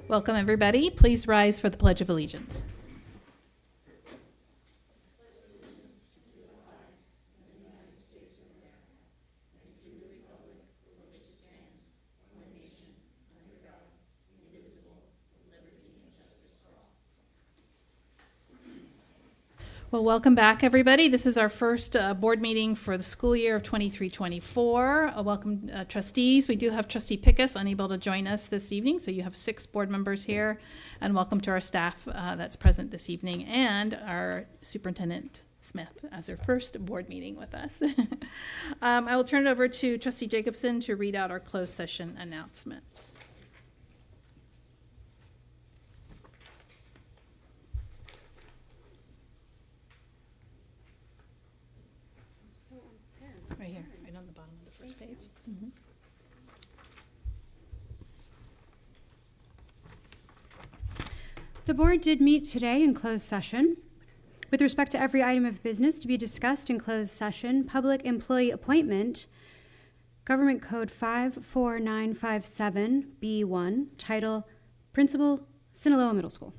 Welcome, everybody. Please rise for the Pledge of Allegiance. Well, welcome back, everybody. This is our first board meeting for the school year of 23-24. Welcome, trustees. We do have Trustee Pickus unable to join us this evening, so you have 6 board members here. And welcome to our staff that's present this evening, and our Superintendent Smith as her first board meeting with us. I will turn it over to Trustee Jacobson to read out our closed session announcements. Right here, right on the bottom of the first page. Mm-hmm. The board did meet today in closed session. With respect to every item of business to be discussed in closed session, public employee appointment, Government Code 54957B1, title Principal, Sinaloa Middle School.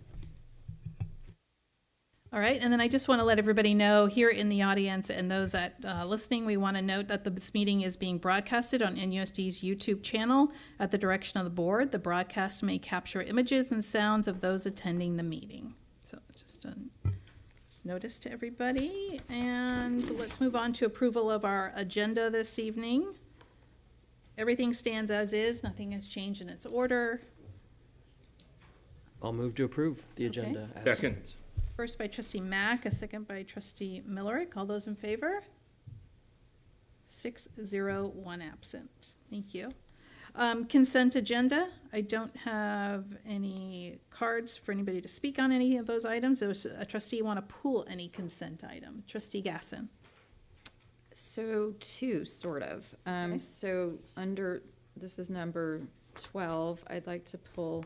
All right, and then I just want to let everybody know here in the audience and those that listening, we want to note that this meeting is being broadcasted on NUSD's YouTube channel at the direction of the board. The broadcast may capture images and sounds of those attending the meeting. So just a notice to everybody. And let's move on to approval of our agenda this evening. Everything stands as is. Nothing has changed in its order. I'll move to approve the agenda. Okay. As Second. stands. First by Trustee Mack, a second by Trustee Millerick. All those in favor? 6-0, 1 absent. Thank you. Consent agenda. I don't have any cards for anybody to speak on any of those items. Does a trustee want to pull any consent item? Trustee Gasson. So 2, sort of. Okay. So under, this is number 12, I'd like to pull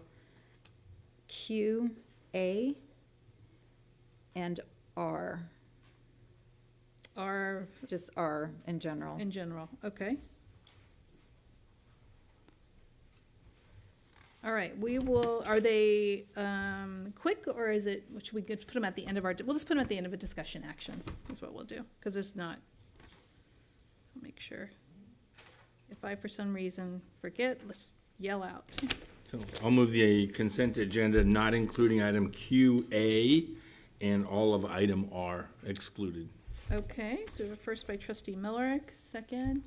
Q, A, and R. R Just R in general. in general. Okay. All right, we will, are they quick, or is it, which we could put them at the end of our, we'll just put them at the end of a discussion action, is what we'll do, because it's not, so make sure. If I, for some reason, forget, let's yell out. So I'll move the consent agenda, not including item QA and all of item R excluded. Okay, so we have a first by Trustee Millerick, second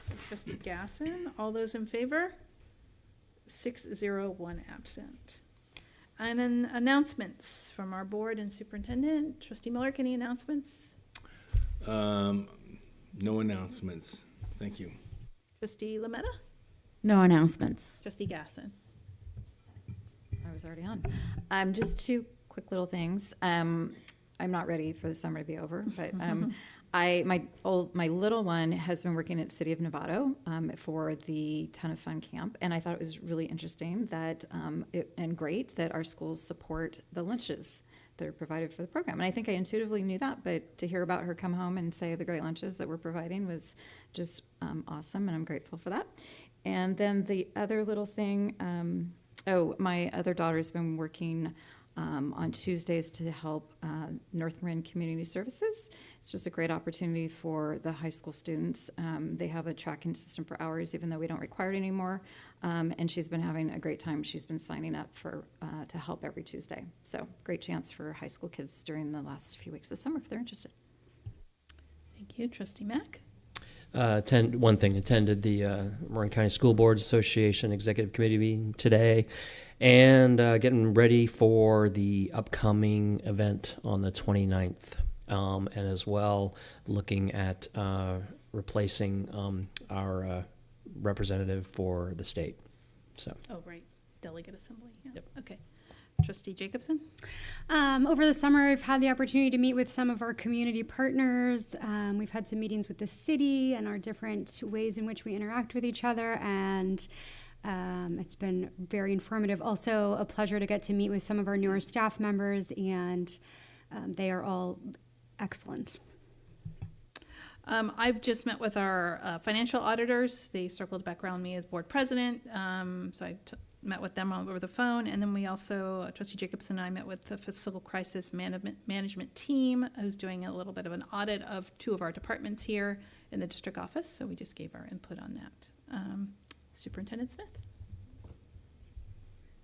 by Trustee Gasson. All those in favor? 6-0, 1 absent. And then announcements from our board and superintendent. Trustee Millerick, any announcements? No announcements. Thank you. Trustee Lametta? No announcements. Trustee Gasson? I was already on. Just 2 quick little things. I'm not ready for the summer to be over, but my little one has been working at City of Novato for the Ton of Fun camp, and I thought it was really interesting that and great that our schools support the lunches that are provided for the program. And I think I intuitively knew that, but to hear about her come home and say the great lunches that we're providing was just awesome, and I'm grateful for that. And then the other little thing, my other daughter's been working on Tuesdays to help North Marin Community Services. It's just a great opportunity for the high school students. They have a tracking system for hours, even though we don't require it anymore. And she's been having a great time. She's been signing up for to help every Tuesday. So great chance for high school kids during the last few weeks of summer if they're interested. Thank you. Trustee Mack? Attended the Marin County School Boards Association Executive Committee meeting today, and getting ready for the upcoming event on the 29th, and as well looking at replacing our representative for the state. So. Oh, right. Delegate Assembly. Yeah. Yep. Okay. Trustee Jacobson? Over the summer, I've had the opportunity to meet with some of our community partners. We've had some meetings with the city and our different ways in which we interact with each other, and it's been very informative. Also, a pleasure to get to meet with some of our newer staff members, and they are all excellent. I've just met with our financial auditors. They circled back around me as board president. So I met with them over the phone. And then we also, Trustee Jacobson and I met with the Fiscal Crisis Management Team, who's doing a little bit of an audit of 2 of our departments here in the district office. So we just gave our input on that. Superintendent Smith.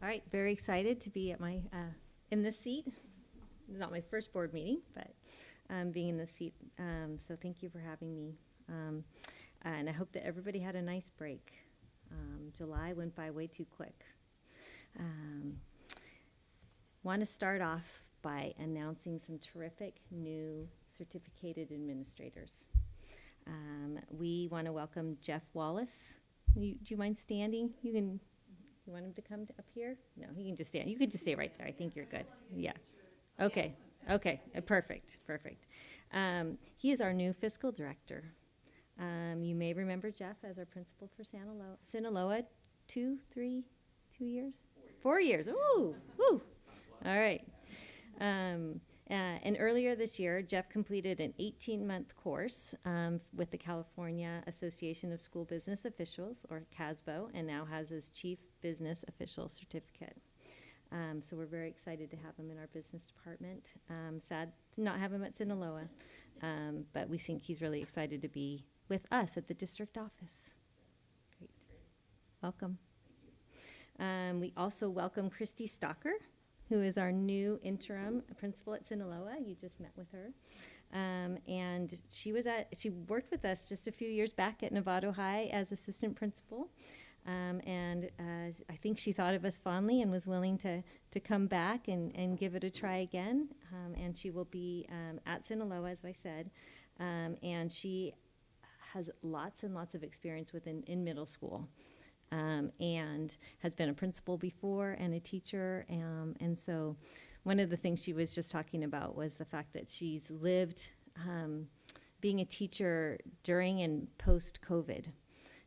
All right, very excited to be at my, in this seat. Not my first board meeting, but being in this seat. So thank you for having me. And I hope that everybody had a nice break. July went by way too quick. Want to start off by announcing some terrific new certificated administrators. We want to welcome Jeff Wallace. Do you mind standing? You want him to come up here? No, he can just stand. You could just stay right there. I think you're good. Yeah. Okay. Okay. Perfect. Perfect. He is our new fiscal director. You may remember Jeff as our principal for Sinaloa 2 years? 4 years. Ooh. Woo. All right. And earlier this year, Jeff completed an 18-month course with the California Association of School Business Officials, or CASBO, and now has his Chief Business Official Certificate. So we're very excited to have him in our business department. Sad to not have him at Sinaloa, but we think he's really excited to be with us at the district office. Great. Welcome. We also welcome Christy Stocker, who is our new interim principal at Sinaloa. You just met with her. And she worked with us just a few years back at Novato High as assistant principal. And I think she thought of us fondly and was willing to come back and give it a try again. And she will be at Sinaloa, as I said. And she has lots and lots of experience in middle school. And has been a principal before and a teacher. And so one of the things she was just talking about was the fact that she's lived being a teacher during and post-COVID.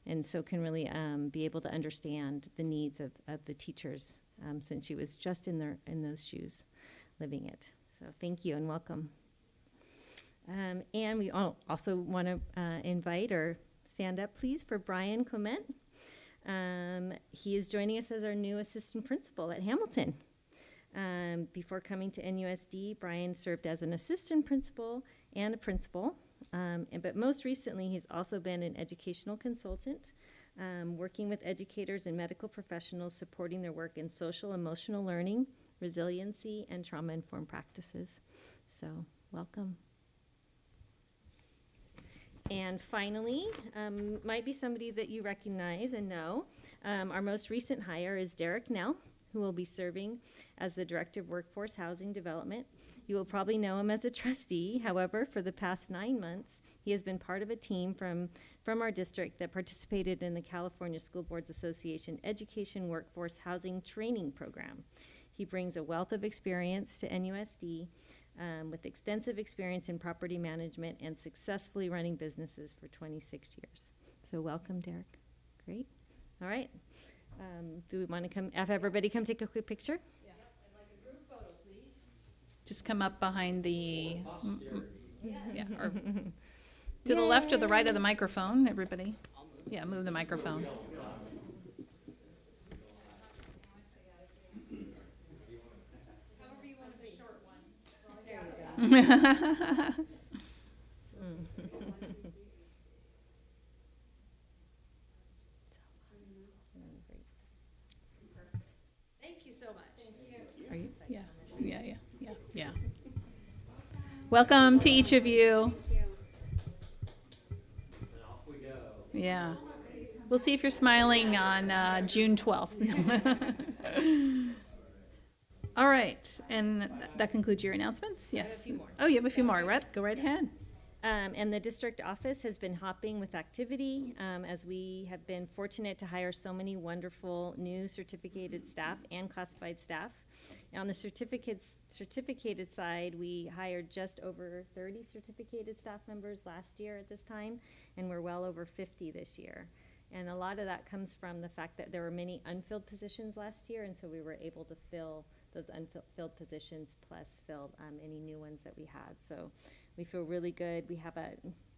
And so can really be able to understand the needs of the teachers since she was just in those shoes living it. So thank you and welcome. And we also want to invite, or stand up please, for Brian Clement. He is joining us as our new assistant principal at Hamilton. Before coming to NUSD, Brian served as an assistant principal and a principal. But most recently, he's also been an educational consultant, working with educators and medical professionals, supporting their work in social emotional learning, resiliency, and trauma-informed practices. So, welcome. And finally, might be somebody that you recognize and know. Our most recent hire is Derek Nell, who will be serving as the Director of Workforce Housing Development. You will probably know him as a trustee. However, for the past 9 months, he has been part of a team from our district that participated in the California School Boards Association Education Workforce Housing Training Program. He brings a wealth of experience to NUSD, with extensive experience in property management and successfully running businesses for 26 years. So welcome, Derek. Great. All right. Do we want to have everybody come take a quick picture? Yeah. I'd like a group photo, please. Just come up behind the, yeah, or to the left or the right of the microphone, everybody. Yeah, move the microphone. However you want the short one. There you go. Thank you so much. Are you? Yeah. Welcome to each of you. Yeah. We'll see if you're smiling on June 12th. All right, and that concludes your announcements? Yes. Oh, you have a few more, right? Go right ahead. And the district office has been hopping with activity as we have been fortunate to hire so many wonderful new certificated staff and classified staff. On the certificated side, we hired just over 30 certificated staff members last year at this time, and we're well over 50 this year. And a lot of that comes from the fact that there were many unfilled positions last year, and so we were able to fill those unfilled positions plus fill any new ones that we had. So we feel really good. We have a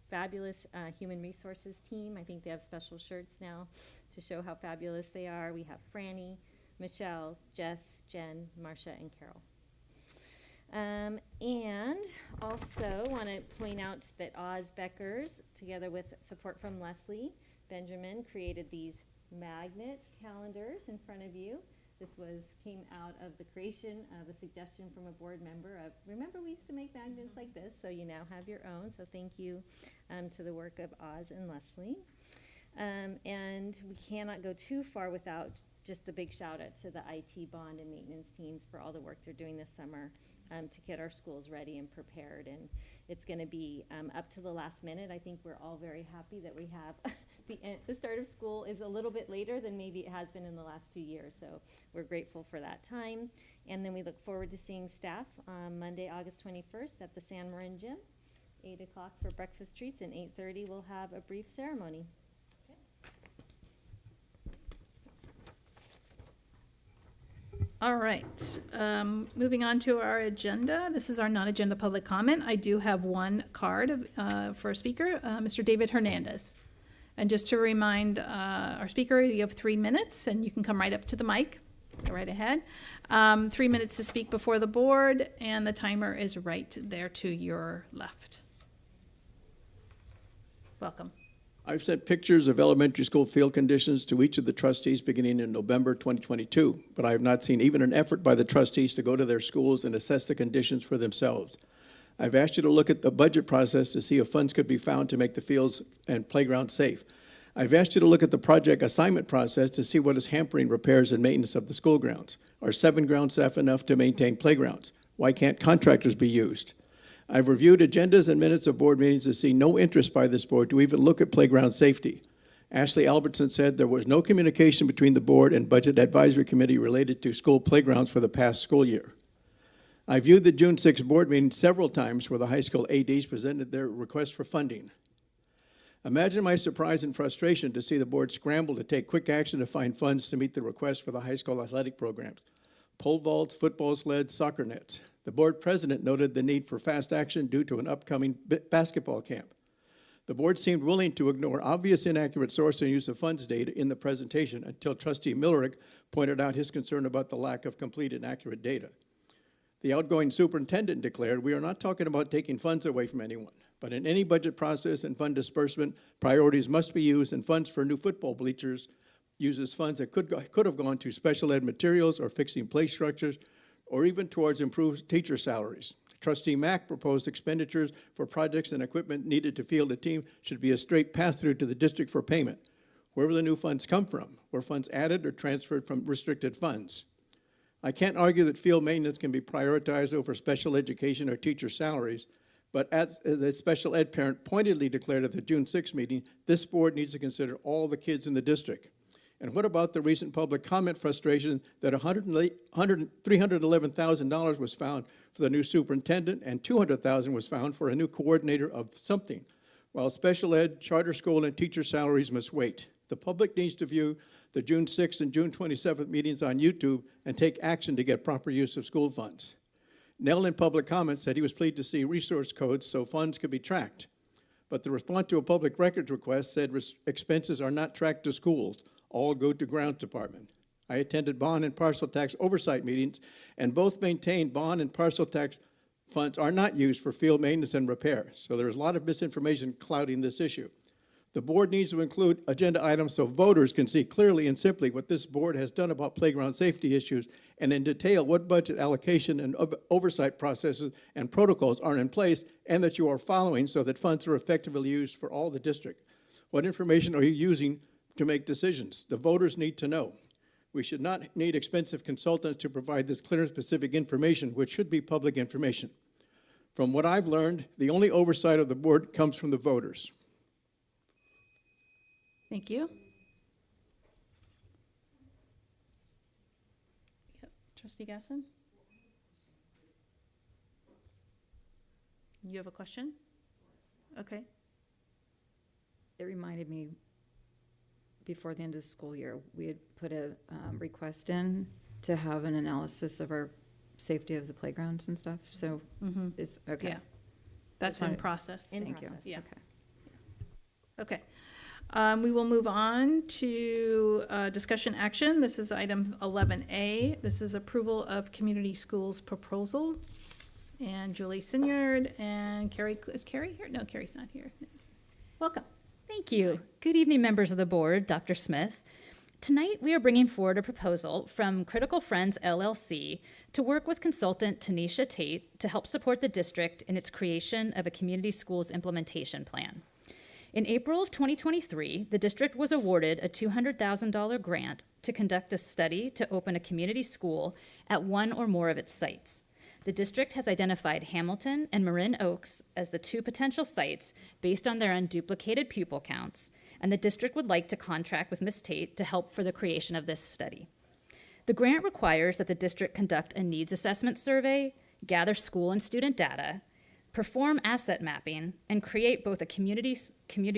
fabulous human resources team. I think they have special shirts now to show how fabulous they are. We have Franny, Michelle, Jess, Jen, Marcia, and Carol. And also want to point out that Oz Beckers, together with support from Leslie Benjamin, created these magnet calendars in front of you. This came out of the creation of a suggestion from a board member of, remember we used to make magnets like this, so you now have your own. So thank you to the work of Oz and Leslie. And we cannot go too far without just a big shout out to the IT bond and maintenance teams for all the work they're doing this summer to get our schools ready and prepared. And it's going to be up to the last minute. I think we're all very happy that we have the start of school is a little bit later than maybe it has been in the last few years. So we're grateful for that time. And then we look forward to seeing staff on Monday, August 21st at the San Marin Gym, 8 o'clock for breakfast treats, and 8:30 we'll have a brief ceremony. All right, moving on to our agenda. This is our non-agenda public comment. I do have one card for a speaker, Mr. David Hernandez. And just to remind our speaker, you have 3 minutes, and you can come right up to the mic. Go right ahead. 3 minutes to speak before the board, and the timer is right there to your left. Welcome. I've sent pictures of elementary school field conditions to each of the trustees beginning in November 2022, but I have not seen even an effort by the trustees to go to their schools and assess the conditions for themselves. I've asked you to look at the budget process to see if funds could be found to make the fields and playgrounds safe. I've asked you to look at the project assignment process to see what is hampering repairs and maintenance of the school grounds. Are 7 ground staff enough to maintain playgrounds? Why can't contractors be used? I've reviewed agendas and minutes of board meetings to see no interest by this board to even look at playground safety. Ashley Albertson said there was no communication between the board and Budget Advisory Committee related to school playgrounds for the past school year. I viewed the June 6 board meeting several times where the high school ADs presented their request for funding. Imagine my surprise and frustration to see the board scramble to take quick action to find funds to meet the request for the high school athletic programs: pole vaults, football sleds, soccer nets. The board president noted the need for fast action due to an upcoming basketball camp. The board seemed willing to ignore obvious inaccurate source and use of funds data in the presentation until Trustee Millerick pointed out his concern about the lack of complete and accurate data. The outgoing superintendent declared, "We are not talking about taking funds away from anyone, but in any budget process and fund disbursement, priorities must be used, and funds for new football bleachers uses funds that could have gone to special ed materials or fixing play structures, or even towards improved teacher salaries. Trustee Mack proposed expenditures for projects and equipment needed to field a team should be a straight pass-through to the district for payment. Where will the new funds come from? Were funds added or transferred from restricted funds? I can't argue that field maintenance can be prioritized over special education or teacher salaries, but as the special ed parent pointedly declared at the June 6 meeting, this board needs to consider all the kids in the district. And what about the recent public comment frustration that $311,000 was found for the new superintendent and $200,000 was found for a new coordinator of something, while special ed, charter school, and teacher salaries must wait? The public needs to view the June 6th and June 27th meetings on YouTube and take action to get proper use of school funds. Nell in public comment said he was pleased to see resource codes so funds could be tracked. But the response to a public records request said expenses are not tracked to schools. All go to grounds department. I attended bond and parcel tax oversight meetings, and both maintained bond and parcel tax funds are not used for field maintenance and repair. So there is a lot of misinformation clouding this issue. The board needs to include agenda items so voters can see clearly and simply what this board has done about playground safety issues, and in detail what budget allocation and oversight processes and protocols are in place and that you are following so that funds are effectively used for all the district. What information are you using to make decisions? The voters need to know. We should not need expensive consultants to provide this clear and specific information, which should be public information. From what I've learned, the only oversight of the board comes from the voters. Thank you. Yep. Trustee Gasson? You have a question? Okay. It reminded me, before the end of the school year, we had put a request in to have an analysis of our safety of the playgrounds and stuff, so is, okay. Yeah. That's in process. In Thank you. process. Yeah. Okay. Okay. We will move on to discussion action. This is item 11A. This is approval of community schools proposal. And Julie Sinyard and Carrie, is Carrie here? No, Carrie's not here. Welcome. Thank you. Good evening, members of the board, Dr. Smith. Tonight, we are bringing forward a proposal from Critical Friends LLC to work with consultant Tanisha Tate to help support the district in its creation of a community schools implementation plan. In April of 2023, the district was awarded a $200,000 grant to conduct a study to open a community school at one or more of its sites. The district has identified Hamilton and Marin Oaks as the two potential sites based on their unduplicated pupil counts, and the district would like to contract with Ms. Tate to help for the creation of this study. The grant requires that the district conduct a needs assessment survey, gather school and student data, perform asset mapping, and create both a community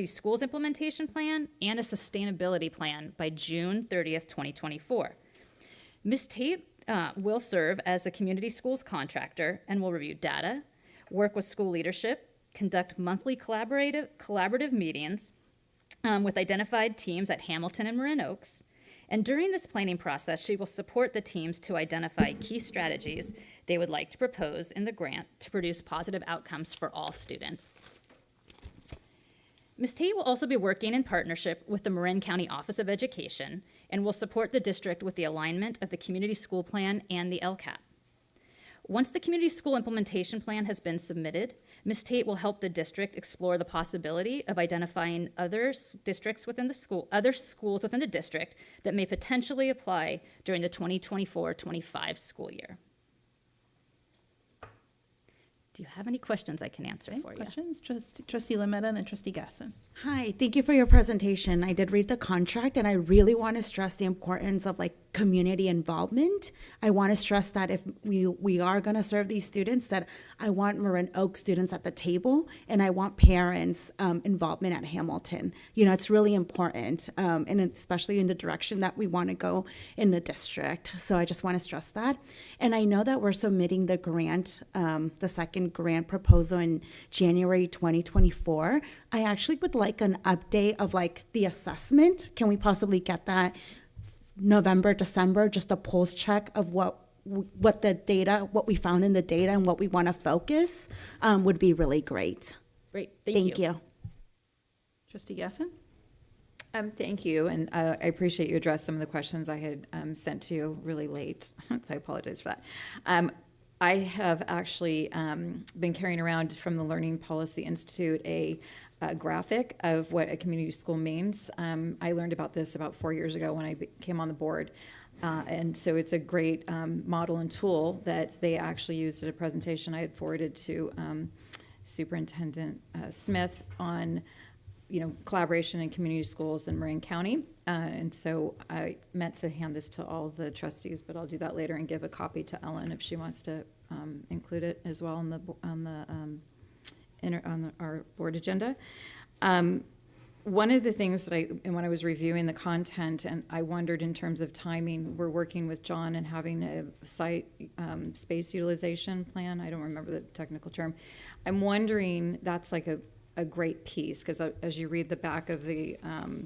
schools implementation plan and a sustainability plan by June 30th, 2024. Ms. Tate will serve as a community schools contractor and will review data, work with school leadership, conduct monthly collaborative meetings with identified teams at Hamilton and Marin Oaks. And during this planning process, she will support the teams to identify key strategies they would like to propose in the grant to produce positive outcomes for all students. Ms. Tate will also be working in partnership with the Marin County Office of Education and will support the district with the alignment of the community school plan and the LCAP. Once the community school implementation plan has been submitted, Ms. Tate will help the district explore the possibility of identifying other schools within the district that may potentially apply during the 2024-25 school year. Do you have any questions I can answer for you? Questions? Trustee Lametta and then Trustee Gasson. Hi, thank you for your presentation. I did read the contract, and I really want to stress the importance of community involvement. I want to stress that if we are going to serve these students, that I want Marin Oak students at the table, and I want parents' involvement at Hamilton. It's really important, and especially in the direction that we want to go in the district. So I just want to stress that. And I know that we're submitting the grant, the second grant proposal in January 2024. I actually would like an update of the assessment. Can we possibly get that November, December, just a pulse check of what the data, what we found in the data and what we want to focus would be really great. Great, thank you. Trustee Gasson? Thank you, and I appreciate you addressed some of the questions I had sent to you really late, so I apologize for that. I have actually been carrying around from the Learning Policy Institute a graphic of what a community school means. I learned about this about 4 years ago when I came on the board. And so it's a great model and tool that they actually used at a presentation I had forwarded to Superintendent Smith on collaboration in community schools in Marin County. And so I meant to hand this to all the trustees, but I'll do that later and give a copy to Ellen if she wants to include it as well on our board agenda. One of the things that when I was reviewing the content, and I wondered in terms of timing, we're working with John and having a site space utilization plan. I don't remember the technical term. I'm wondering, that's a great piece, because as you read the back of the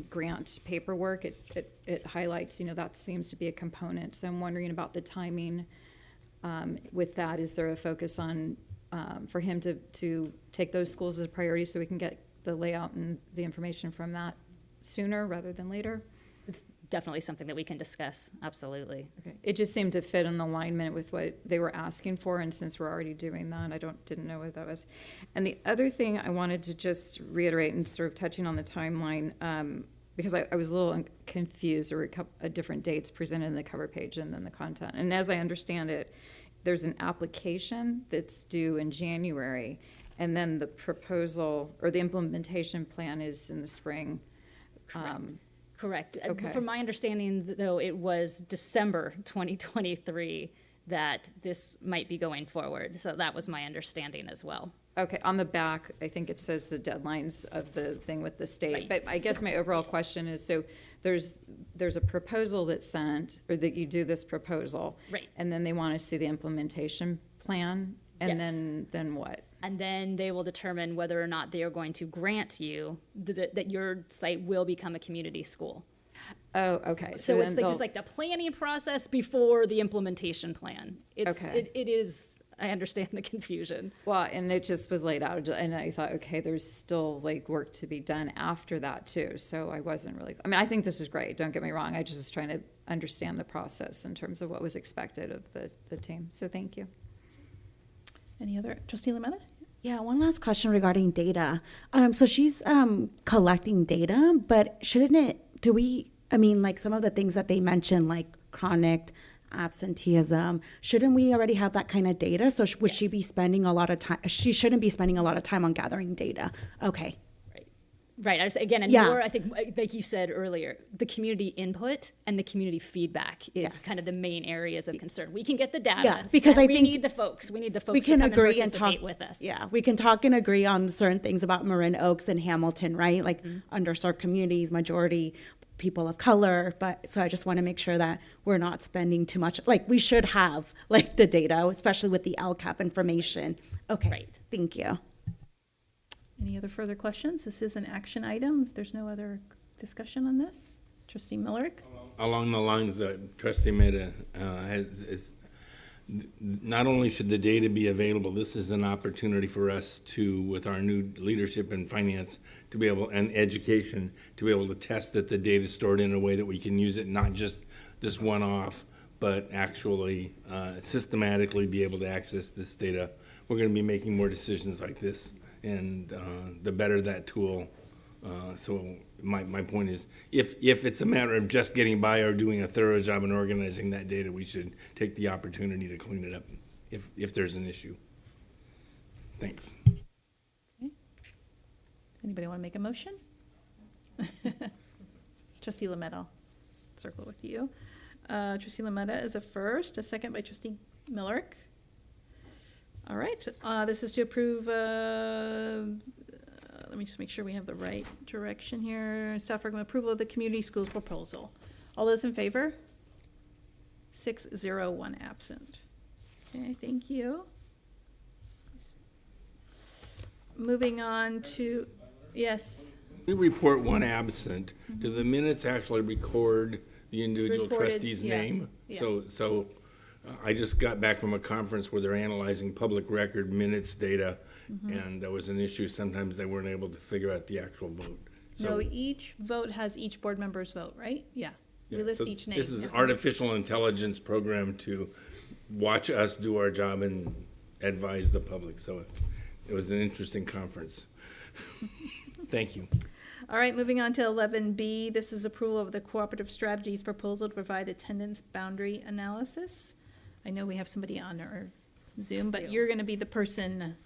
grant paperwork, it highlights, that seems to be a component. So I'm wondering about the timing with that. Is there a focus on for him to take those schools as a priority so we can get the layout and the information from that sooner rather than later? It's definitely something that we can discuss, absolutely. Okay. It just seemed to fit in alignment with what they were asking for, and since we're already doing that, I didn't know what that was. And the other thing I wanted to just reiterate, and sort of touching on the timeline, because I was a little confused. There were different dates presented in the cover page and then the content. And as I understand it, there's an application that's due in January, and then the proposal or the implementation plan is in the spring. Correct. Okay. From my understanding, though, it was December 2023 that this might be going forward. So that was my understanding as well. Okay, on the back, I think it says the deadlines of the thing with the state. Right. But I guess my overall question is, so there's a proposal that's sent, or that you do this proposal. Right. And then they want to see the implementation plan, and Yes. then what? and then they will determine whether or not they are going to grant you that your site will become a community school. Oh, okay. So it's then like, just like the planning process before the implementation plan. Okay. It is, I understand the confusion. well, and it just was laid out, and I thought, okay, there's still like work to be done after that too. So I wasn't really, I mean, I think this is great, don't get me wrong. I just was trying to understand the process in terms of what was expected of the team. So thank you. Any other, Trustee Lametta? Yeah, one last question regarding data. So she's collecting data, but shouldn't it, I mean, like some of the things that they mentioned, like chronic absenteeism, shouldn't we already have that kind of data? So would she Yes. be spending a lot of time? She shouldn't be spending a lot of time on gathering data. Okay. Right. Again, and Yeah. more, I think, like you said earlier, the community input and the community feedback is Yes. kind of the main areas of concern. We can get the data. Yeah, because and I we think need the folks. We need the folks we can to come agree and and participate talk with us. Yeah, we can talk and agree on certain things about Marin Oaks and Hamilton, right? Like underserved communities, majority people of color. But so I just want to make sure that we're not spending too much. Like we should have like the data, especially with the LCAP information. Okay, Right. Thank you. Any other further questions? This is an action item. If there's no other discussion on this, Trustee Millerick? Along the lines that Trustee Mehta not only should the data be available, this is an opportunity for us to, with our new leadership in finance, to be able, and education, to be able to test that the data is stored in a way that we can use it, not just this one-off, but actually systematically be able to access this data. We're going to be making more decisions like this, and the better that tool. So my point is, if it's a matter of just getting by or doing a thorough job in organizing that data, we should take the opportunity to clean it up if there's an issue. Thanks. Anybody want to make a motion? Trustee Lametta, I'll circle with you. Trustee Lametta is a first, a second by Trustee Millerick. All right, this is to approve, let me just make sure we have the right direction here. Staff recommend approval of the community schools proposal. All those in favor? 6-0, 1 absent. Okay, thank you. Moving on to, yes, We report one absent. Do the minutes actually record the individual Recorded, trustee's yeah, name? yeah. So I just got back from a conference where they're analyzing public record minutes data, and there was an issue. Sometimes they weren't able to figure out the actual vote. no, So each vote has each board member's vote, right? Yeah, we yeah, list so each name. this is yeah. artificial intelligence program to watch us do our job and advise the public. So it was an interesting conference. Thank you. All right, moving on to 11B. This is approval of the Cooperative Strategies proposal to provide attendance boundary analysis. I know we have somebody on our Zoom, but you're going to be the person.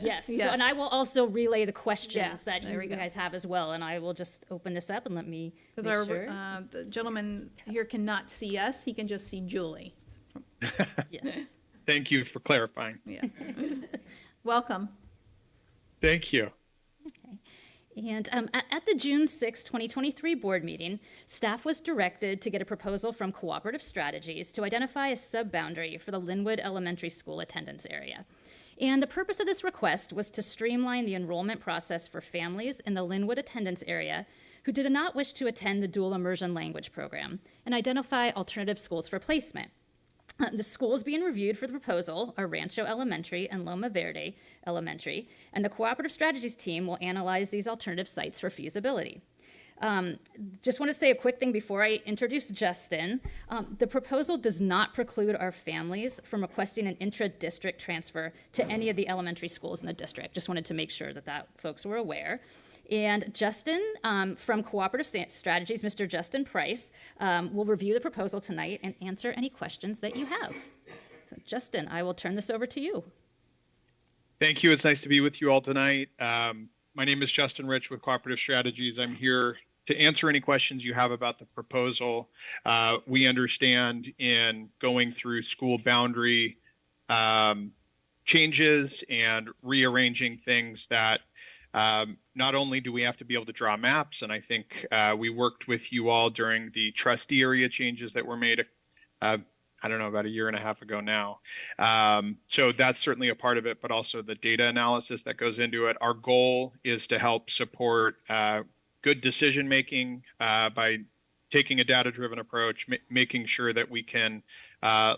Yes. Yeah. So, and I will also relay the questions Yeah, that there we you go. guys have as well. And I will just open this up and let me Because make our sure. the gentleman here cannot see us, he can just see Julie. Yes. Thank you for clarifying. Yeah. Welcome. Thank you. And at the June 6, 2023 board meeting, staff was directed to get a proposal from Cooperative Strategies to identify a sub-boundary for the Linwood Elementary School attendance area. And the purpose of this request was to streamline the enrollment process for families in the Linwood attendance area who did not wish to attend the dual immersion language program and identify alternative schools for placement. The schools being reviewed for the proposal are Rancho Elementary and Loma Verde Elementary, and the Cooperative Strategies team will analyze these alternative sites for feasibility. Just want to say a quick thing before I introduce Justin. The proposal does not preclude our families from requesting an intra-district transfer to any of the elementary schools in the district. Just wanted to make sure that folks were aware. And Justin from Cooperative Strategies, Mr. Justin Price, will review the proposal tonight and answer any questions that you have. So Justin, I will turn this over to you. Thank you. It's nice to be with you all tonight. My name is Justin Rich with Cooperative Strategies. I'm here to answer any questions you have about the proposal. We understand in going through school boundary changes and rearranging things that not only do we have to be able to draw maps, and I think we worked with you all during the trustee area changes that were made a I don't know, about a year and a half ago now. So that's certainly a part of it, but also the data analysis that goes into it. Our goal is to help support good decision making by taking a data-driven approach, making sure that we can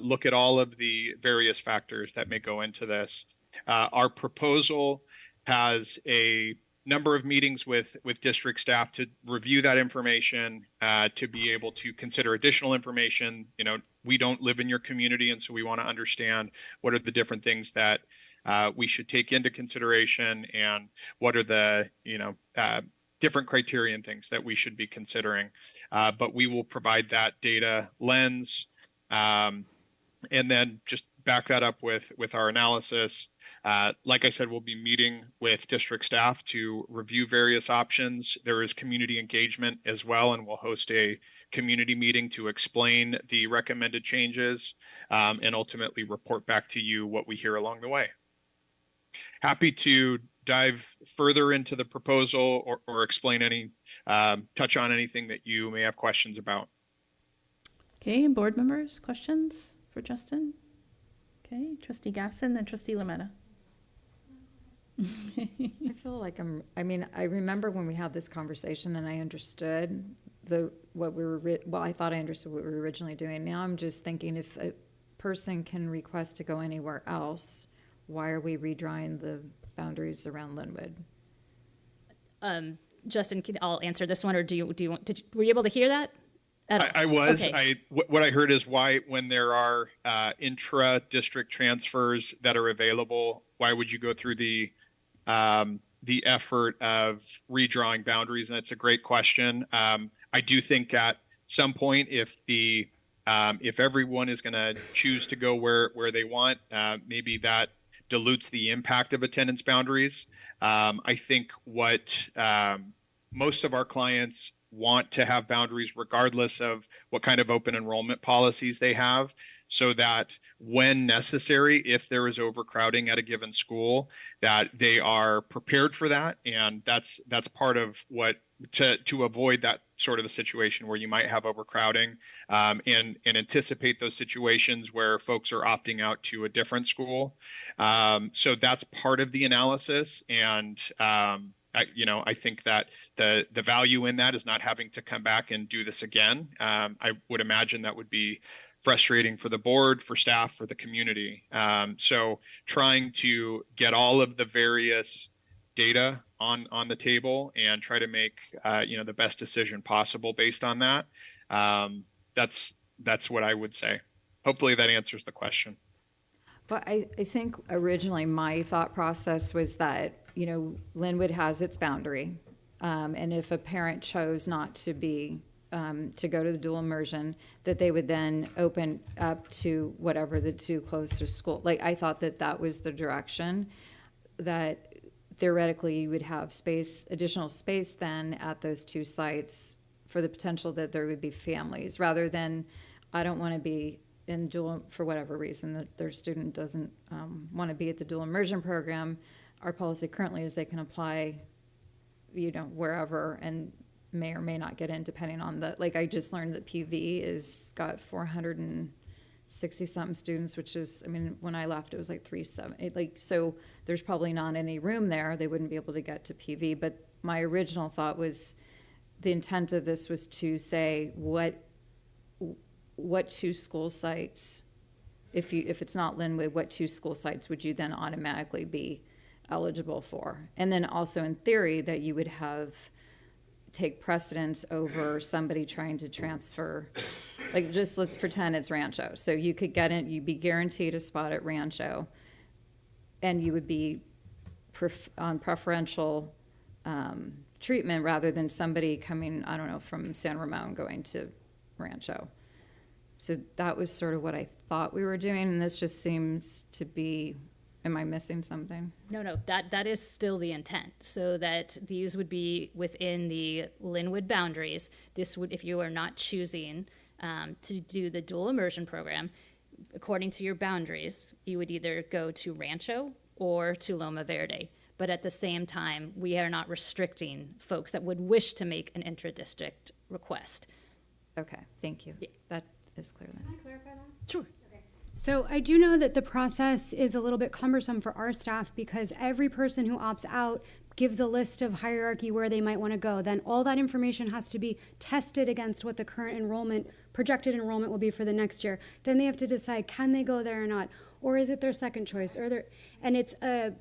look at all of the various factors that may go into this. Our proposal has a number of meetings with district staff to review that information, to be able to consider additional information. You know, we don't live in your community, and so we want to understand what are the different things that we should take into consideration, and what are the, you know, different criteria and things that we should be considering. But we will provide that data lens, and then just back that up with our analysis. Like I said, we'll be meeting with district staff to review various options. There is community engagement as well, and we'll host a community meeting to explain the recommended changes, and ultimately report back to you what we hear along the way. Happy to dive further into the proposal or explain any, touch on anything that you may have questions about. Okay, board members, questions for Justin? Okay, Trustee Gasson, then Trustee Lametta. I feel like I remember when we had this conversation and I understood I thought I understood what we were originally doing. Now I'm just thinking, if a person can request to go anywhere else, why are we redrawing the boundaries around Linwood? Justin, I'll answer this one, or were you able to hear that? I was. Okay. What I heard is why, when there are intra-district transfers that are available, why would you go through the effort of redrawing boundaries? And it's a great question. I do think at some point, if everyone is going to choose to go where they want, maybe that dilutes the impact of attendance boundaries. I think what most of our clients want to have boundaries regardless of what kind of open enrollment policies they have, so that when necessary, if there is overcrowding at a given school, that they are prepared for that. And that's part of what to avoid that sort of a situation where you might have overcrowding, and anticipate those situations where folks are opting out to a different school. So that's part of the analysis. And I think that the value in that is not having to come back and do this again. I would imagine that would be frustrating for the board, for staff, for the community. So trying to get all of the various data on the table and try to make the best decision possible based on that. That's what I would say. Hopefully that answers the question. But I think originally my thought process was that, Linwood has its boundary. And if a parent chose not to to go to the dual immersion, that they would then open up to whatever the two closest school. Like, I thought that was the direction, that theoretically you would have additional space then at those two sites for the potential that there would be families, rather than, I don't want to be in dual, for whatever reason, that their student doesn't want to be at the dual immersion program. Our policy currently is they can apply, wherever, and may or may not get in depending on I just learned that PV is got 460 something students, which is, when I left, it was like 370. So there's probably not any room there. They wouldn't be able to get to PV. But my original thought was, the intent of this was to say what two school sites, if it's not Linwood, what two school sites would you then automatically be eligible for? And then also, in theory, that you would take precedence over somebody trying to transfer, just let's pretend it's Rancho. So you could get in, you'd be guaranteed a spot at Rancho, and you would be on preferential treatment rather than somebody coming, I don't know, from San Ramon going to Rancho. So that was sort of what I thought we were doing, and this just seems to be, am I missing something? No, that is still the intent, so that these would be within the Linwood boundaries. This would, if you are not choosing to do the dual immersion program, according to your boundaries, you would either go to Rancho or to Loma Verde. But at the same time, we are not restricting folks that would wish to make an intra-district request. Okay, thank you. Yeah. That is clear then. Can I clarify that? Sure. So I do know that the process is a little bit cumbersome for our staff because every person who opts out gives a list of hierarchy where they might want to go. Then all that information has to be tested against what the current enrollment, projected enrollment will be for the next year. Then they have to decide, can they go there or not? Or is it their second choice? And it's a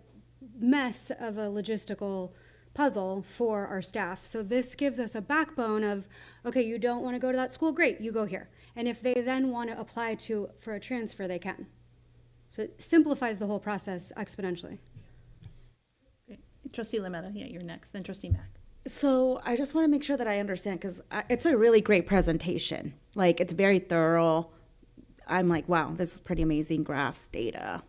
mess of a logistical puzzle for our staff. So this gives us a backbone of, okay, you don't want to go to that school, great, you go here. And if they then want to apply for a transfer, they can. So it simplifies the whole process exponentially. Okay. Trustee Lametta, yeah, you're next, then trustee Mack. So I just want to make sure that I understand, because it's a really great presentation. Like, it's very thorough. I'm like, wow, this is pretty amazing graphs, data,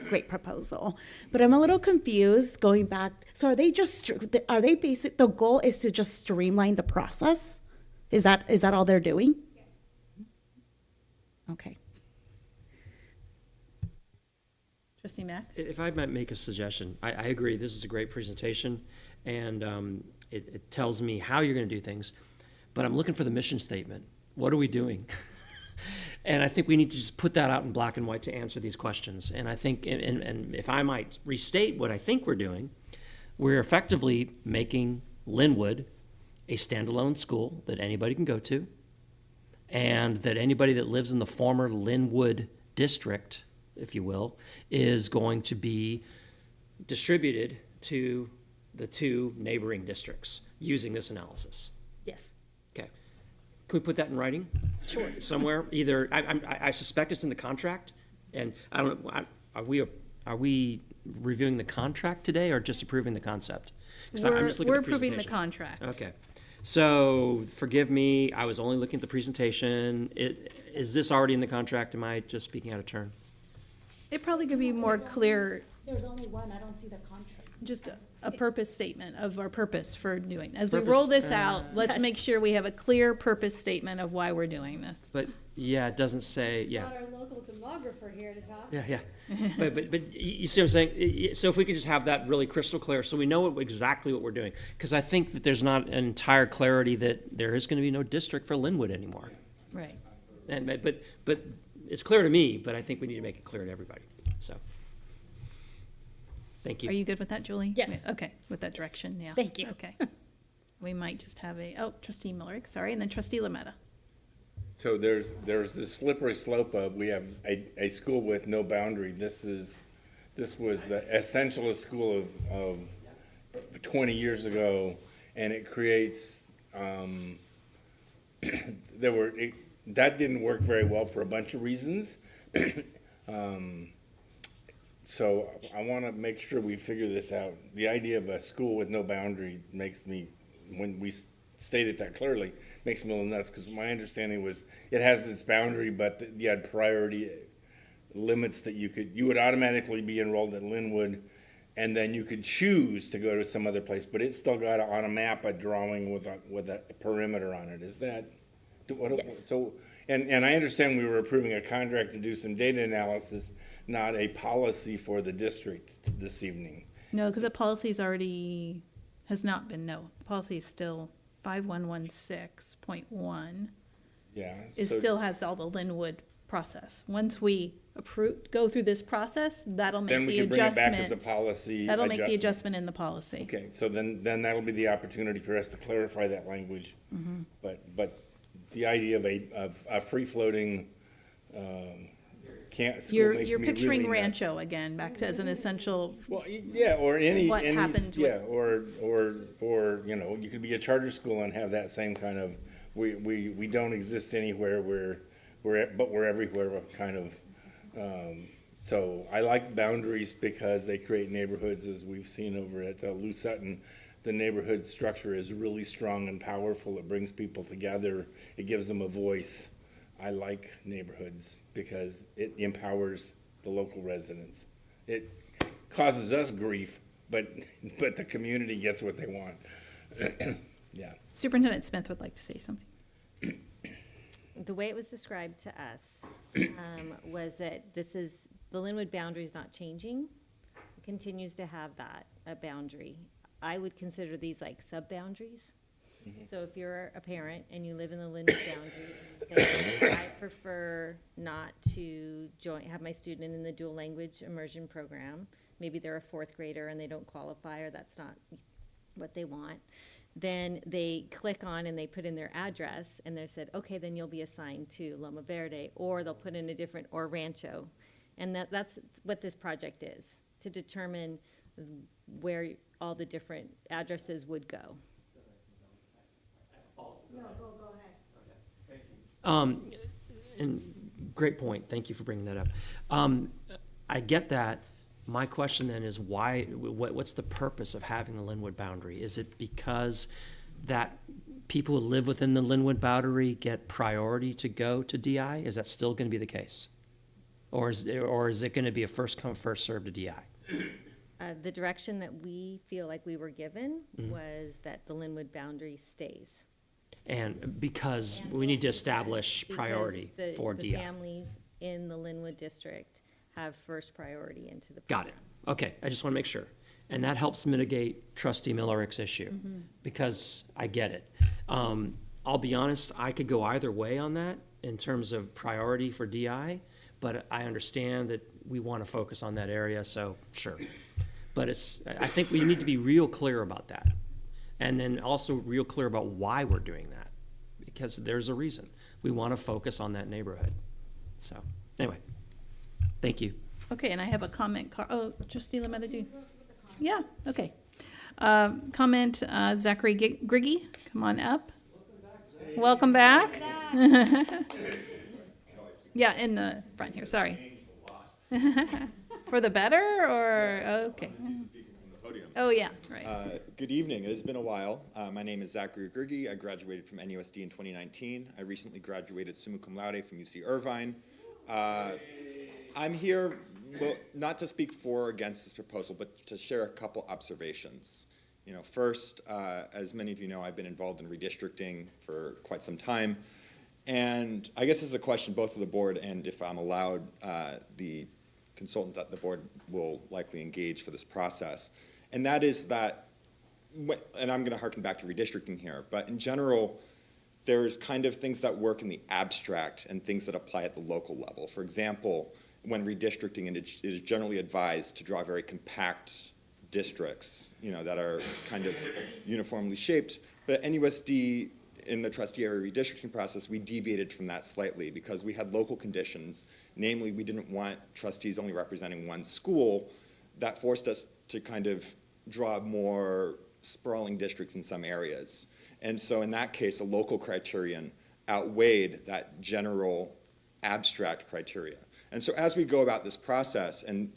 great proposal. But I'm a little confused going back. So are they the goal is to just streamline the process? Is that all they're doing? Yes. Okay. Trustee Mack? If I might make a suggestion, I agree, this is a great presentation, and it tells me how you're going to do things, but I'm looking for the mission statement. What are we doing? And I think we need to just put that out in black and white to answer these questions. And I think, and if I might restate what I think we're doing, we're effectively making Linwood a standalone school that anybody can go to, and that anybody that lives in the former Linwood district, if you will, is going to be distributed to the two neighboring districts using this analysis. Yes. Okay. Can we put that in writing? Sure. Somewhere, either, I suspect it's in the contract, and I don't know, are we reviewing the contract today or just approving the concept? 'Cause I'm just looking We're at the approving the presentation. contract. Okay. So, forgive me, I was only looking at the presentation. Is this already in the contract? Am I just speaking out of turn? It probably could be more clear, There's only one. I don't see the contract. just a purpose statement of our purpose for doing. As we Purpose, roll this out, let's Yes. make sure we have a clear purpose statement of why we're doing this. But, yeah, it doesn't say, yeah. Got our local demographer here to talk. Yeah, yeah. But you see what I'm saying? So if we could just have that really crystal clear, so we know exactly what we're doing. Because I think that there's not an entire clarity that there is going to be no district for Linwood anymore. Right. But it's clear to me, but I think we need to make it clear to everybody, so. Thank Are you. you good with that, Julie? Yes. Okay, with that direction, yeah. Thank you. Okay. We might just have trustee Millerick, sorry, and then trustee Lametta. So there's this slippery slope of, we have a school with no boundary. This was the essentialist school of 20 years ago, and it creates, that didn't work very well for a bunch of reasons. So I want to make sure we figure this out. The idea of a school with no boundary makes me, when we stated that clearly, makes me a little nuts, because my understanding was it has its boundary, but you had priority limits that you would automatically be enrolled at Linwood, and then you could choose to go to some other place, but it's still got on a map a drawing with a perimeter on it. Is that Yes. so? And I understand we were approving a contract to do some data analysis, not a policy for the district this evening. No, because the policy's already, has not been, no. The policy is still 5116.1. Yeah. It so- still has all the Linwood process. Once we go through this process, that'll Then make we the can bring it back as a adjustment. policy That'll make the adjustment. adjustment in the policy. Okay, so then that'll be the opportunity for us to clarify that language. Mm-hmm. But the idea of a free-floating school You're makes me picturing really nuts. Rancho again, back to as an essential, Well, yeah, or any, What happened yeah, or, you could be a charter school and have that same kind of, we don't exist anywhere, but we're everywhere kind of. So I like boundaries because they create neighborhoods, as we've seen over at Lou Sutton. The neighborhood structure is really strong and powerful. It brings people together. It gives them a voice. I like neighborhoods because it empowers the local residents. It causes us grief, but the community gets what they want. Yeah. Superintendent Smith would like to say something. The way it was described to us was that the Linwood boundary is not changing. It continues to have a boundary. I would consider these like sub-boundaries. So if you're a parent and you live in the Linwood boundary and you say, I prefer not to have my student in the dual language immersion program, maybe they're a fourth grader and they don't qualify or that's not what they want, then they click on and they put in their address and they said, okay, then you'll be assigned to Loma Verde, or they'll put in a different, or Rancho. And that's what this project is, to determine where all the different addresses would go. And great point. Thank you for bringing that up. I get that. My question then is why, what's the purpose of having the Linwood boundary? Is it because that people who live within the Linwood boundary get priority to go to DI? Is that still going to be the case? Or is it going to be a first come, first served to DI? The direction that we feel like we were given was that the Linwood boundary stays. And because we need to establish priority Because for the DI. families in the Linwood district have first priority into the Got program. it. Okay, I just want to make sure. And that helps mitigate Trustee Millerick's issue, because I get it. I'll be honest, I could go either way on that in terms of priority for DI, but I understand that we want to focus on that area, so sure. But I think we need to be real clear about that. And then also real clear about why we're doing that, because there's a reason. We want to focus on that neighborhood. So, anyway, thank you. Okay, and I have a comment. Trustee Lametta, do you? Yeah, okay. Comment, Zachary Griggy, come on up. Welcome back. Yeah, in the front here, sorry. For the better, or, okay. Oh, yeah, right. Good evening. It has been a while. My name is Zachary Griggy. I graduated from NUSD in 2019. I recently graduated summa cum laude from UC Irvine. I'm here not to speak for or against this proposal, but to share a couple observations. First, as many of you know, I've been involved in redistricting for quite some time. And I guess this is a question both of the board and, if I'm allowed, the consultant that the board will likely engage for this process. And that is that, and I'm going to harken back to redistricting here, but in general, there's kind of things that work in the abstract and things that apply at the local level. For example, when redistricting, it is generally advised to draw very compact districts, that are kind of uniformly shaped. But at NUSD, in the trustee area redistricting process, we deviated from that slightly because we had local conditions. Namely, we didn't want trustees only representing one school. That forced us to kind of draw more sprawling districts in some areas. And so in that case, a local criterion outweighed that general abstract criteria. And so as we go about this process, and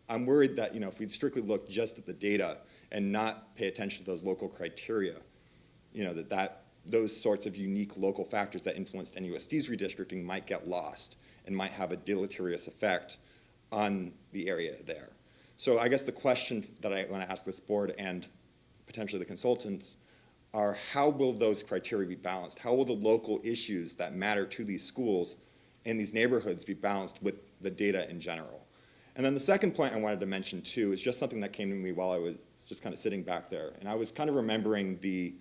I'm worried that, if we strictly look just at the data and not pay attention to those local criteria, that those sorts of unique local factors that influenced NUSD's redistricting might get lost and might have a deleterious effect on the area there. So I guess the question that I want to ask this board and potentially the consultants are, how will those criteria be balanced? How will the local issues that matter to these schools and these neighborhoods be balanced with the data in general? And then the second point I wanted to mention too is just something that came to me while I was just kind of sitting back there. And I was kind of remembering the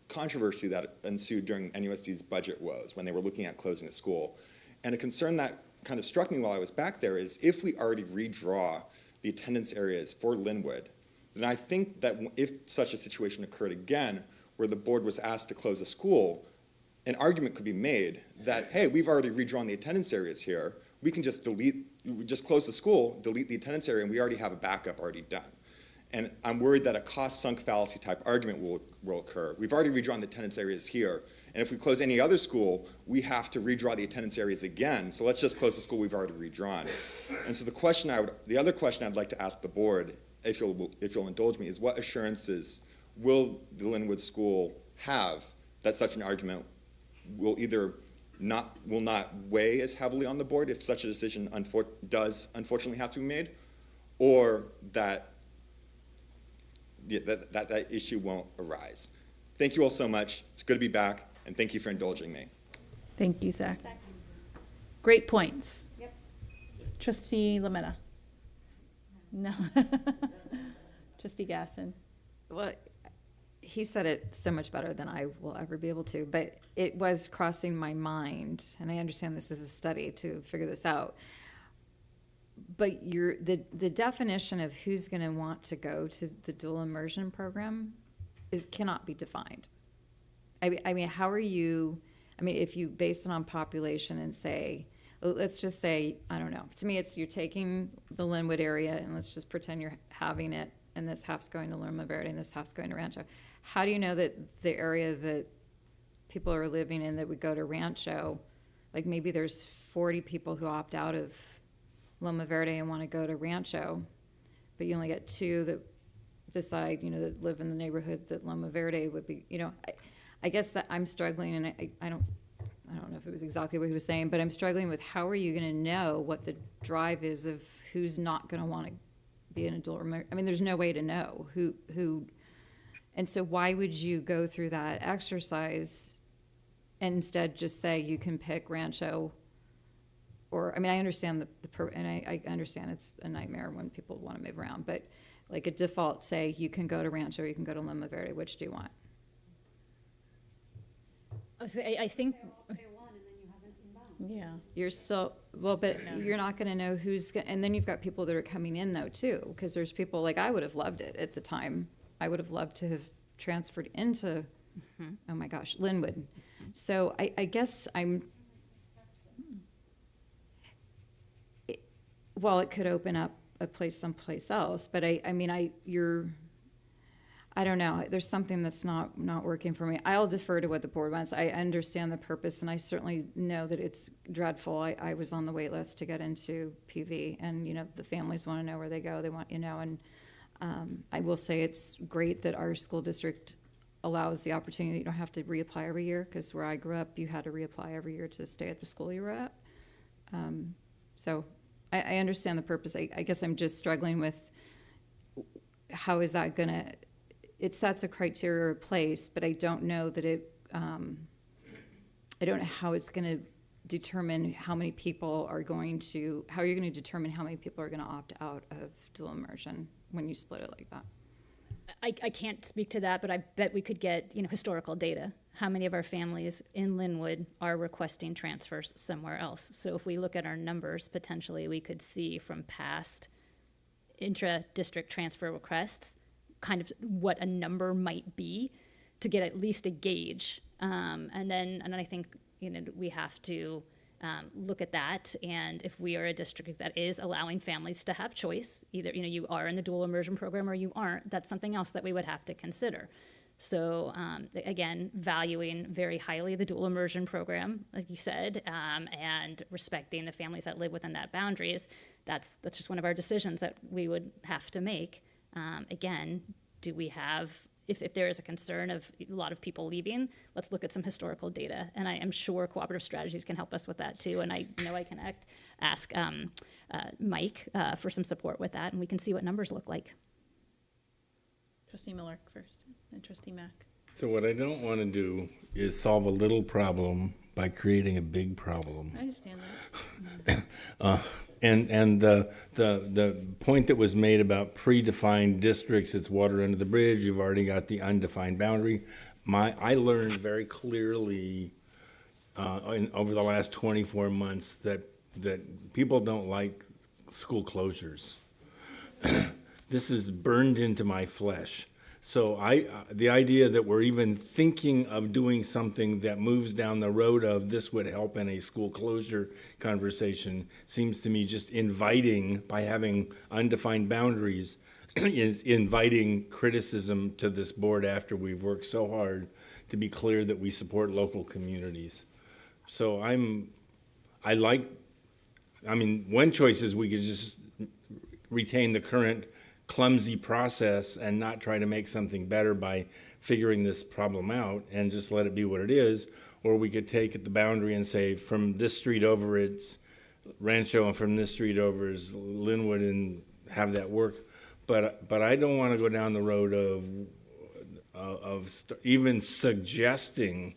controversy that ensued during NUSD's budget woes when they were looking at closing a school. And a concern that kind of struck me while I was back there is, if we already redraw the attendance areas for Linwood, then I think that if such a situation occurred again, where the board was asked to close a school, an argument could be made that, hey, we've already redrawn the attendance areas here. We can just close the school, delete the attendance area, and we already have a backup already done. And I'm worried that a cost-sunk fallacy type argument will occur. We've already redrawn the attendance areas here, and if we close any other school, we have to redraw the attendance areas again. So let's just close the school we've already redrawn. And so the other question I'd like to ask the board, if you'll indulge me, is what assurances will the Linwood School have that such an argument will not weigh as heavily on the board if such a decision does unfortunately have to be made, or that that issue won't arise. Thank you all so much. It's good to be back, and thank you for indulging me. Thank you, Zach. Great points. Yep. Trustee Lametta. No. Trustee Gasson. Well, he said it so much better than I will ever be able to, but it was crossing my mind, and I understand this is a study to figure this out. But the definition of who's going to want to go to the dual immersion program cannot be defined. I mean, how are you? I mean, if you base it on population and say, let's just say, I don't know. To me, it's you're taking the Linwood area, and let's just pretend you're having it, and this half's going to Loma Verde, and this half's going to Rancho. How do you know that the area that people are living in that would go to Rancho, like maybe there's 40 people who opt out of Loma Verde and want to go to Rancho, but you only get 2 that decide, that live in the neighborhood that Loma Verde would be, I guess that I'm struggling, and I don't know if it was exactly what he was saying, but I'm struggling with how are you going to know what the drive is of who's not going to want to be in a dual. I mean, there's no way to know who, and so why would you go through that exercise and instead just say you can pick Rancho? Or, I mean, I understand and I understand it's a nightmare when people want to move around, but like a default, say you can go to Rancho or you can go to Loma Verde. Which do you want? I think. Yeah. You're still, well, but you're not going to know who's, and then you've got people that are coming in though too, because there's people, like I would have loved it at the time. I would have loved to have transferred into, oh my gosh, Linwood. So I guess well, it could open up a place someplace else, but I don't know. There's something that's not working for me. I'll defer to what the board wants. I understand the purpose, and I certainly know that it's dreadful. I was on the wait list to get into PV, and the families want to know where they go. They want and I will say it's great that our school district allows the opportunity. You don't have to reapply every year, because where I grew up, you had to reapply every year to stay at the school you were at. So I understand the purpose. I guess I'm just struggling with how is that going to. It sets a criteria or a place, but I don't know that I don't know how it's going to determine how many people are going to, how are you going to determine how many people are going to opt out of dual immersion when you split it like that? I can't speak to that, but I bet we could get, historical data. How many of our families in Linwood are requesting transfers somewhere else? So if we look at our numbers, potentially we could see from past intra-district transfer requests kind of what a number might be to get at least a gauge. And then I think, we have to look at that. And if we are a district that is allowing families to have choice, either, you are in the dual immersion program or you aren't, that's something else that we would have to consider. So again, valuing very highly the dual immersion program, like you said, and respecting the families that live within that boundaries, that's just one of our decisions that we would have to make. Again, do we have, if there is a concern of a lot of people leaving, let's look at some historical data. And I am sure cooperative strategies can help us with that too. And I know I can ask Mike for some support with that, and we can see what numbers look like. Trustee Miller first, and Trustee Mack. So what I don't want to do is solve a little problem by creating a big problem. I understand that. And the point that was made about predefined districts, it's water under the bridge, you've already got the undefined boundary. I learned very clearly over the last 24 months that people don't like school closures. This is burned into my flesh. So the idea that we're even thinking of doing something that moves down the road of this would help in a school closure conversation seems to me just inviting, by having undefined boundaries, is inviting criticism to this board after we've worked so hard to be clear that we support local communities. So one choice is we could just retain the current clumsy process and not try to make something better by figuring this problem out and just let it be what it is. Or we could take the boundary and say from this street over it's Rancho and from this street over is Linwood and have that work. But I don't want to go down the road of even suggesting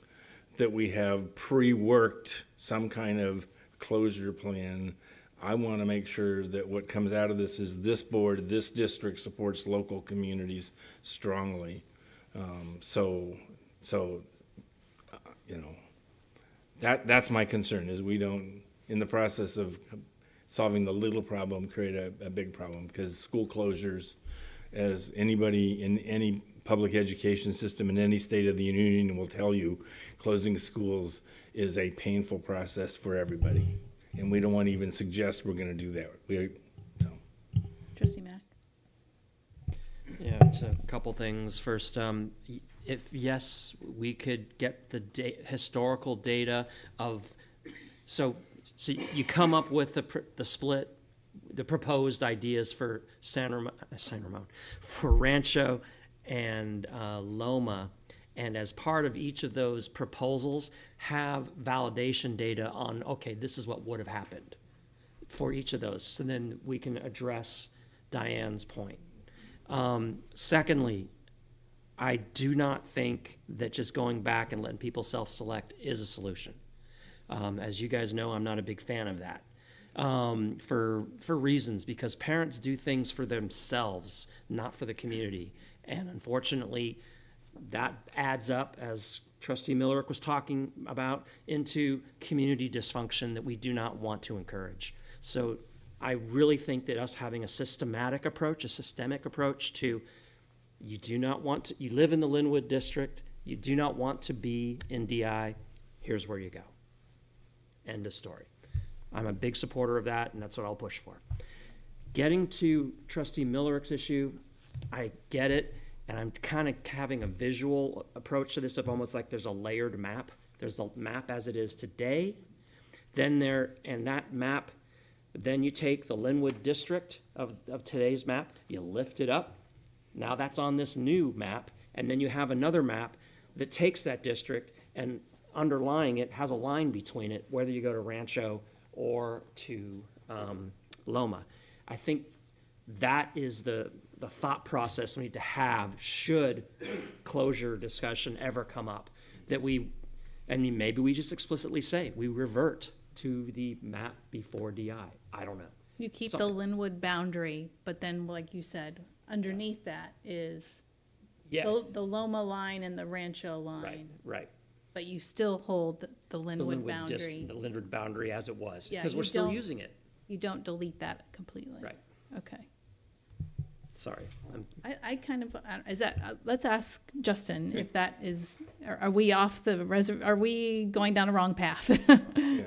that we have pre-worked some kind of closure plan. I want to make sure that what comes out of this is this board, this district supports local communities strongly. So, you know, that's my concern, is we don't, in the process of solving the little problem, create a big problem, because school closures, as anybody in any public education system in any state of the union will tell you, closing schools is a painful process for everybody. And we don't want to even suggest we're going to do that. Trustee Mack? Yeah, it's a couple things. First, if yes, we could get the historical data of, so you come up with the split, the proposed ideas for San Ramon, for Rancho and Loma, and as part of each of those proposals, have validation data on, okay, this is what would have happened for each of those. So then we can address Diane's point. Secondly, I do not think that just going back and letting people self-select is a solution. As you guys know, I'm not a big fan of that. For reasons, because parents do things for themselves, not for the community. And unfortunately, that adds up, as Trustee Millerick was talking about, into community dysfunction that we do not want to encourage. So I really think that us having a systemic approach to, you do not want to, you live in the Linwood district, you do not want to be in DI, here's where you go. End of story. I'm a big supporter of that, and that's what I'll push for. Getting to Trustee Millerick's issue, I get it, and I'm kind of having a visual approach to this of almost like there's a layered map. There's a map as it is today, and that map, then you take the Linwood district of today's map, you lift it up, now that's on this new map, and then you have another map that takes that district and underlying it has a line between it, whether you go to Rancho or to Loma. I think that is the thought process we need to have should closure discussion ever come up. Maybe we just explicitly say we revert to the map before DI. I don't know. You keep the Linwood boundary, but then, like you said, underneath that is the Loma line and the Rancho line. Right. But you still hold the Linwood boundary. The Linwood boundary as it was, Yeah, because we're still using it. You don't delete that completely. Right. Okay. Sorry. I kind of, is that, let's ask Justin if that is, are we off the are we going down a wrong path? Yeah.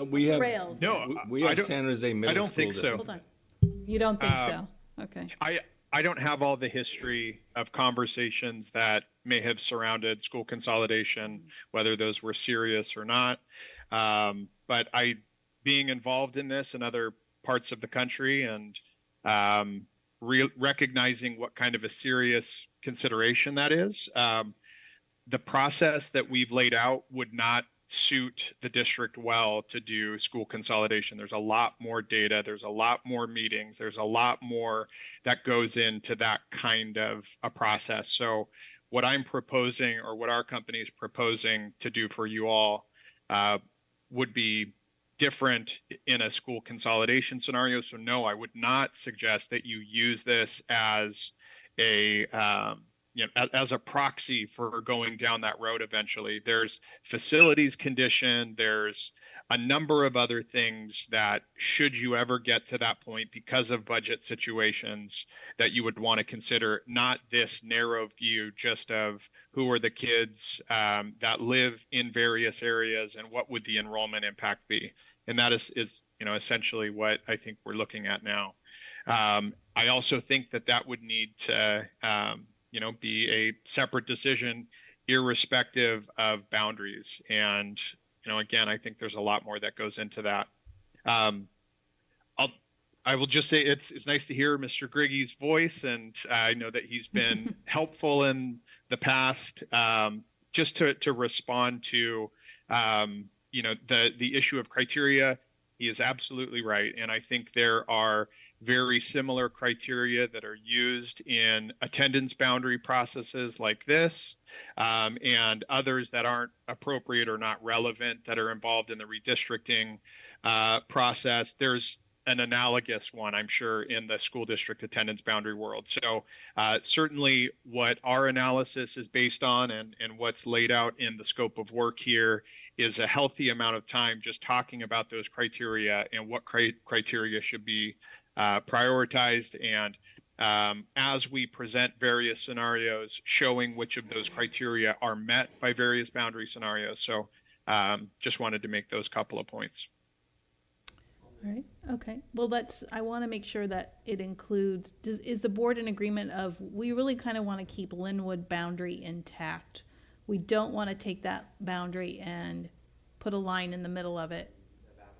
We have Rails. No, we have San Jose Middle School. I don't think so. Hold on. You don't think so? Okay. I don't have all the history of conversations that may have surrounded school consolidation, whether those were serious or not. But being involved in this in other parts of the country and recognizing what kind of a serious consideration that is, the process that we've laid out would not suit the district well to do school consolidation. There's a lot more data, there's a lot more meetings, there's a lot more that goes into that kind of a process. So what I'm proposing, or what our company is proposing to do for you all, would be different in a school consolidation scenario. So no, I would not suggest that you use this as as a proxy for going down that road eventually. There's facilities condition, there's a number of other things that, should you ever get to that point because of budget situations, that you would want to consider, not this narrow view just of who are the kids that live in various areas and what would the enrollment impact be. And that is essentially what I think we're looking at now. I also think that would need to be a separate decision irrespective of boundaries. And, again, I think there's a lot more that goes into that. I will just say it's nice to hear Mr. Griggy's voice, and I know that he's been helpful in the past. Just to respond to, the issue of criteria, he is absolutely right. And I think there are very similar criteria that are used in attendance boundary processes like this, and others that aren't appropriate or not relevant that are involved in the redistricting process. There's an analogous one, I'm sure, in the school district attendance boundary world. So certainly what our analysis is based on and what's laid out in the scope of work here is a healthy amount of time just talking about those criteria and what criteria should be prioritized, and as we present various scenarios, showing which of those criteria are met by various boundary scenarios. So just wanted to make those couple of points. All right, okay. Well, I want to make sure that it includes, is the board in agreement of, we really kind of want to keep Linwood boundary intact. We don't want to take that boundary and put a line in the middle of it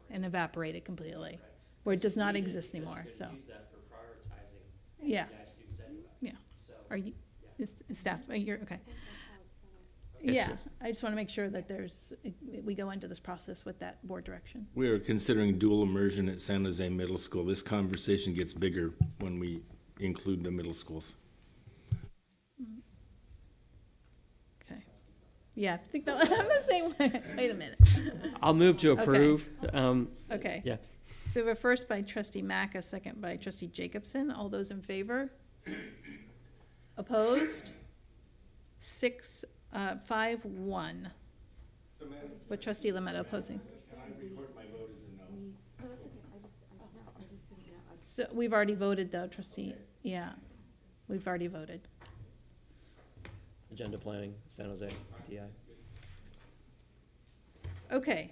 and evaporate it completely, where it does not exist anymore, so. Use that for prioritizing Yeah. NDI students anyway. Yeah. So, Are you, is staff, you're, okay. Okay, Yeah, so- I just want to make sure that we go into this process with that board direction. We are considering dual immersion at San Jose Middle School. This conversation gets bigger when we include the middle schools. Okay. Yeah, I think that, I'm the same way. Wait a minute. I'll move to Okay. approve. Okay. Yeah. So we have a first by trustee Mack, a second by trustee Jacobson. All those in favor? Opposed? 5-1. With trustee Lemetta opposing. So we've already voted though, trustee. Yeah, we've already voted. Agenda planning, San Jose, TI. Okay.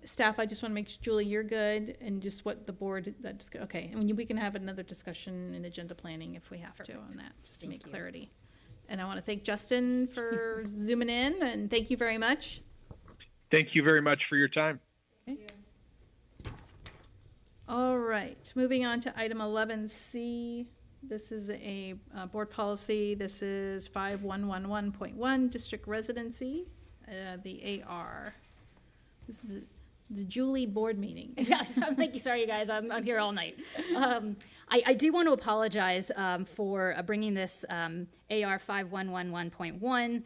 Staff, I just want to make sure, Julie, you're good, and just what the board, okay, and we can have another discussion in agenda planning if we have to on that, just to make clarity. And I want to thank Justin for zooming in, and thank you very much. Thank you very much for your time. Okay. All right, moving on to item 11C. This is a board policy. This is 5111.1, district residency, the AR. This is the Julie board meeting. Yes, I'm like, sorry, you guys, I'm here all night. I do want to apologize for bringing this AR 5111.1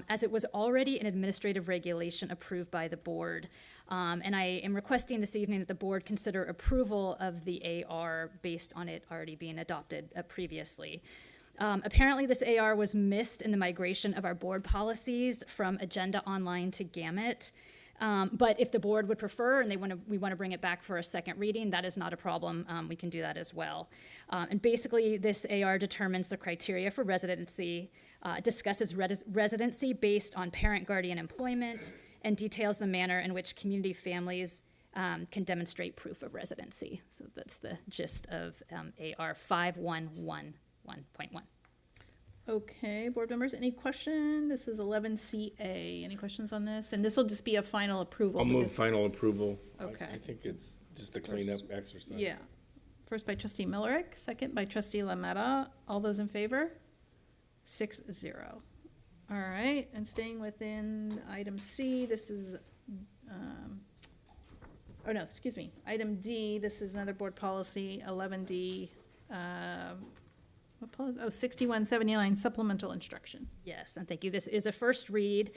as it was already an administrative regulation approved by the board. And I am requesting this evening that the board consider approval of the AR based on it already being adopted previously. Apparently, this AR was missed in the migration of our board policies from Agenda Online to Gamut. But if the board would prefer and we want to bring it back for a second reading, that is not a problem. We can do that as well. And basically, this AR determines the criteria for residency, discusses residency based on parent-guardian employment, and details the manner in which community families can demonstrate proof of residency. So that's the gist of AR 5111.1. Okay, board members, any question? This is 11CA. Any questions on this? And this will just be a final approval. I'll move because- final approval. Okay. I think it's just a cleanup exercise. Yeah. First by trustee Millerick, second by trustee Lametta. All those in favor? 6-0. All right, and staying within item C, this is, item D, this is another board policy, 11D, what policy? 6179, supplemental instruction. Yes, and thank you. This is a first read.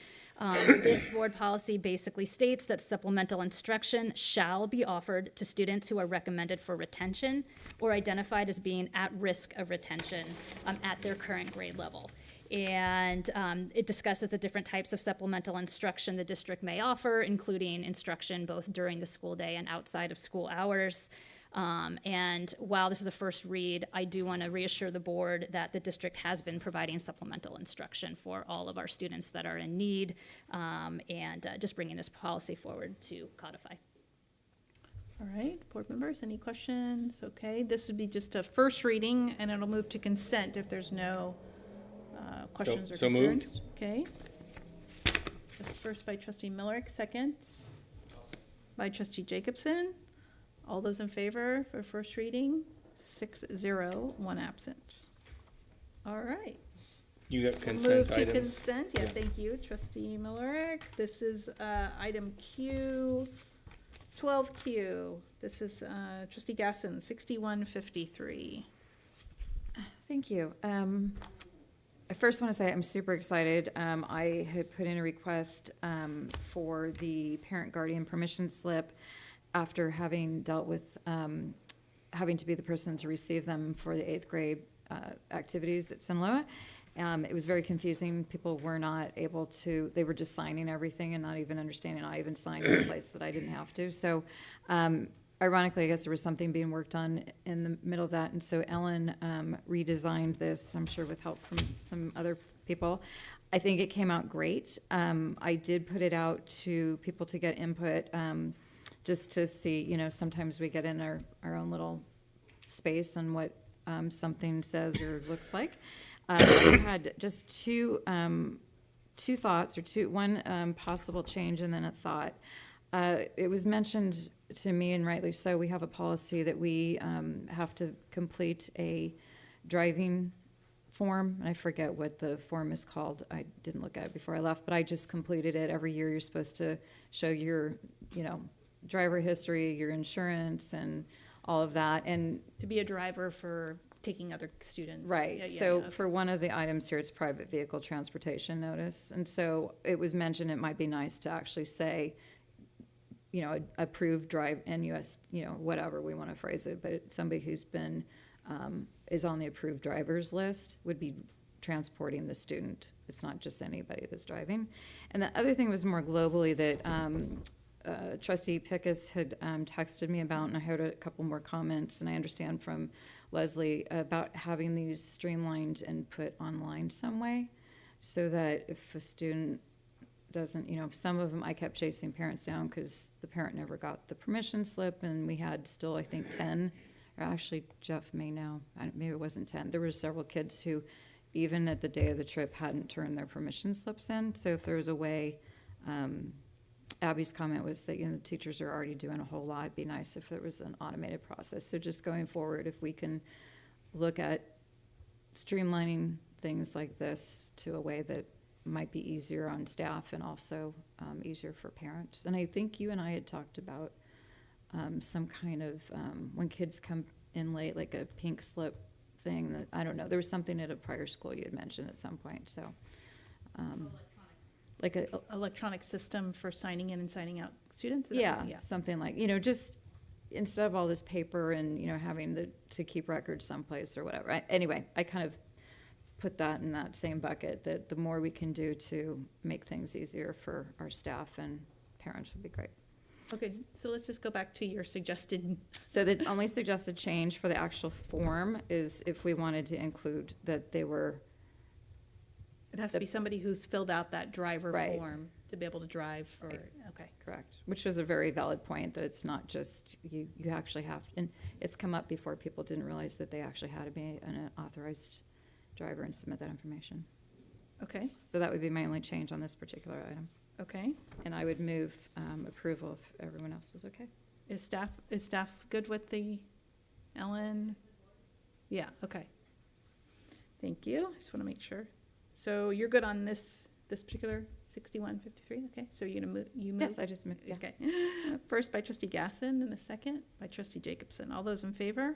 This board policy basically states that supplemental instruction shall be offered to students who are recommended for retention or identified as being at risk of retention at their current grade level. And it discusses the different types of supplemental instruction the district may offer, including instruction both during the school day and outside of school hours. And while this is a first read, I do want to reassure the board that the district has been providing supplemental instruction for all of our students that are in need, and just bringing this policy forward to codify. All right, board members, any questions? Okay, this would be just a first reading, and it'll move to consent if there's no questions or So moved. concerns. Okay. This first by trustee Millerick, second by trustee Jacobson. All those in favor for first reading? 6-0, one absent. All right. You got Move consent to items? consent, yeah, thank you, trustee Millerick. This is item Q, 12Q. This is trustee Gasson, 6153. Thank you. I first want to say I'm super excited. I had put in a request for the parent guardian permission slip after having dealt with having to be the person to receive them for the 8th grade activities at Sinaloa. It was very confusing. People were not able to, they were just signing everything and not even understanding. I even signed in a place that I didn't have to. So ironically, I guess there was something being worked on in the middle of that. And so Ellen redesigned this, I'm sure with help from some other people. I think it came out great. I did put it out to people to get input, just to see, you know, sometimes we get in our own little space on what something says or looks like. I had just two thoughts, or one possible change and then a thought. It was mentioned to me, and rightly so, we have a policy that we have to complete a driving form, and I forget what the form is called. I didn't look at it before I left, but I just completed it. Every year you're supposed to show your, you know, driver history, your insurance, and all of that. And To be a driver for taking other students. right. Yeah, yeah, So yeah. for one of the items here, it's private vehicle transportation notice. And so it was mentioned it might be nice to actually say, you know, approved drive NUS, you know, whatever we want to phrase it, but somebody who's been, is on the approved drivers list would be transporting the student. It's not just anybody that's driving. And the other thing was more globally that Trustee Pickus had texted me about, and I heard a couple more comments, and I understand from Leslie about having these streamlined and put online some way, so that if a student doesn't, you know, if some of them, I kept chasing parents down because the parent never got the permission slip, and we had still, I think, 10, or actually Jeff may know, maybe it wasn't 10. There were several kids who, even at the day of the trip, hadn't turned their permission slips in. So if there was a way, Abby's comment was that, you know, the teachers are already doing a whole lot. It'd be nice if there was an automated process. So just going forward, if we can look at streamlining things like this to a way that might be easier on staff and also easier for parents. And I think you and I had talked about some kind of, when kids come in late, like a pink slip thing that, I don't know, there was something at a prior school you had mentioned at some point, so. Like a, Electronic system for signing in and signing out students? Is that yeah, what- something like, you know, just instead of all this paper and, you know, having to keep records someplace or whatever. Anyway, I kind of put that in that same bucket, that the more we can do to make things easier for our staff and parents would be great. Okay, so let's just go back to your suggested, So the only suggested change for the actual form is if we wanted to include that they were, it has to be somebody who's filled out that driver Right. form to be able to drive for, Right. okay. correct, which was a very valid point, that it's not just, you actually have, and it's come up before, people didn't realize that they actually had to be an authorized driver and submit that information. Okay, So that would be my only change on this particular item. okay. And I would move approval if everyone else was okay. Is staff good with the Ellen? Yeah, okay. Thank you. I just want to make sure. So you're good on this particular 6153? Okay, so you're gonna move, you move? Yes, I just moved, yeah. Okay. First by trustee Gasson and a second by trustee Jacobson. All those in favor?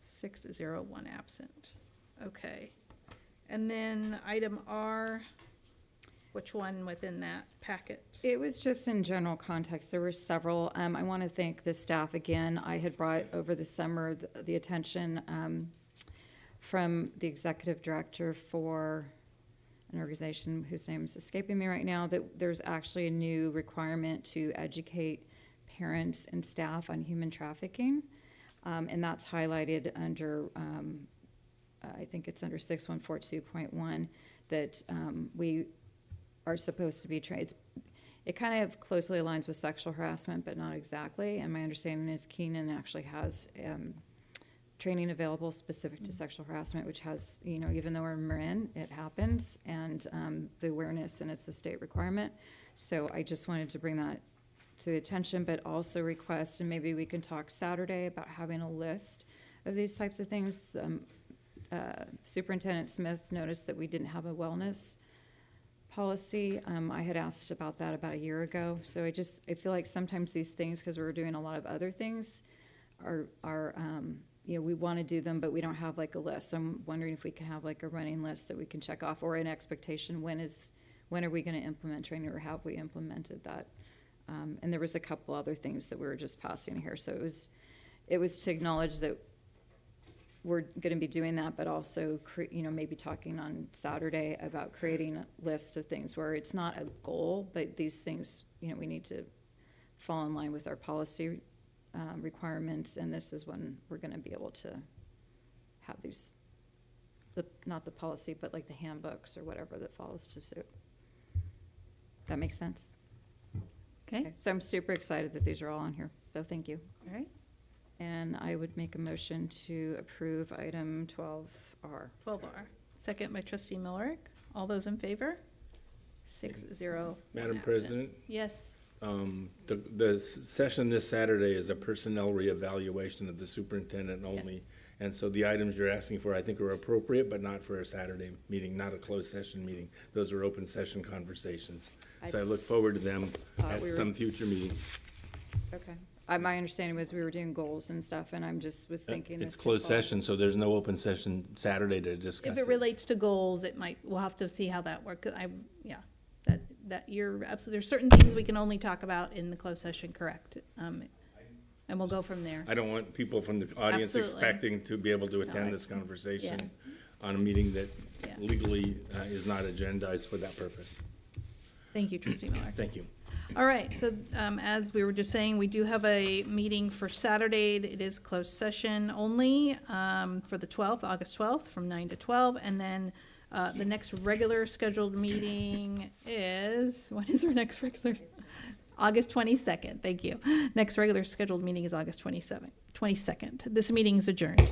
6-0, 1 absent. Okay. And then item R, which one within that packet? It was just in general context. There were several. I want to thank the staff again. I had brought over the summer the attention from the executive director for an organization whose name is escaping me right now, that there's actually a new requirement to educate parents and staff on human trafficking. And that's highlighted under, I think it's under 6142.1, that we are supposed to be trained. It kind of closely aligns with sexual harassment, but not exactly. And my understanding is Keenan actually has training available specific to sexual harassment, which has, you know, even though we're in Marin, it happens, and the awareness, and it's a state requirement. So I just wanted to bring that to the attention, but also request, and maybe we can talk Saturday about having a list of these types of things. Superintendent Smith noticed that we didn't have a wellness policy. I had asked about that about a year ago. So I feel like sometimes these things, because we're doing a lot of other things, are you know, we want to do them, but we don't have like a list. So I'm wondering if we can have like a running list that we can check off, or an expectation, when are we going to implement training, or have we implemented that And there was a couple other things that we were just passing here. So it was to acknowledge that we're going to be doing that, but also, maybe talking on Saturday about creating a list of things where it's not a goal, but these things, we need to fall in line with our policy requirements, and this is when we're going to be able to have these, not the policy, but like the handbooks or whatever that follows to suit. That makes sense? Okay, So I'm super excited that these are all on here, so thank you. all right. And I would make a motion to approve item 12R. 12R. Second by trustee Millerick. All those in favor? 6-0. Madam absent. President, Yes. the session this Saturday is a personnel reevaluation of the superintendent only. Yes. And so the items you're asking for, I think, are appropriate, but not for a Saturday meeting, not a closed session meeting. Those are open session conversations. So I look forward to them at we were- some future meeting. Okay. My understanding was we were doing goals and stuff, and I'm just was thinking. It's this could closed fall- session, so there's no open session Saturday to discuss If it relates to goals, we'll have to see how that works. That you're absolutely, there's certain things we can only talk about in the closed session, correct? And we'll go from there. I don't want people from the audience Absolutely. expecting to be able to attend this conversation on a meeting that Yeah. legally is not agendized for that purpose. Thank you, trustee Miller. Thank you. All right, so as we were just saying, we do have a meeting for Saturday. It is closed session only for the 12th, August 12th, from 9 to 12. And then the next regular scheduled meeting is, when is our next regular? August 22nd, thank you. Next regular scheduled meeting is August 22nd. This meeting is adjourned.